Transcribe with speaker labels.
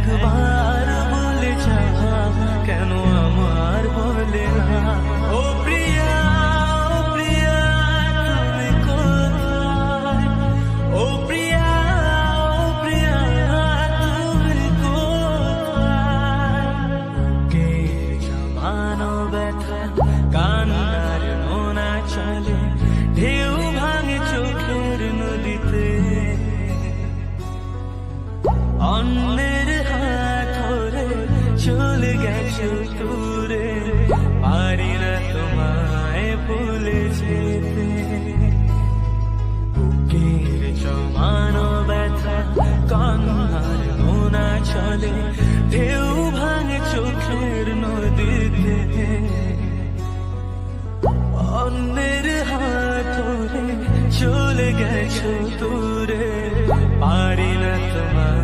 Speaker 1: একবার বলে যা, কেন আমার বলে না? ও প্রিয়া, ও প্রিয়া তুমি কোথায়? ও প্রিয়া, ও প্রিয়া তুমি কোথায়? কে জমানো ব্যথা কান্নার নোনা চলে, ঢেউ ভাঙে চোখের নদীতে। অন্যের হাত ধরে চলে গেছো দূরে, পারি না তোমায় ভুলে যেতে। বুকের জমানো ব্যথা কান্নার নোনা চলে, ঢেউ ভাঙে চোখের নদীতে। অন্যের হাত ধরে চলে গেছো দূরে, পারি না তোমায়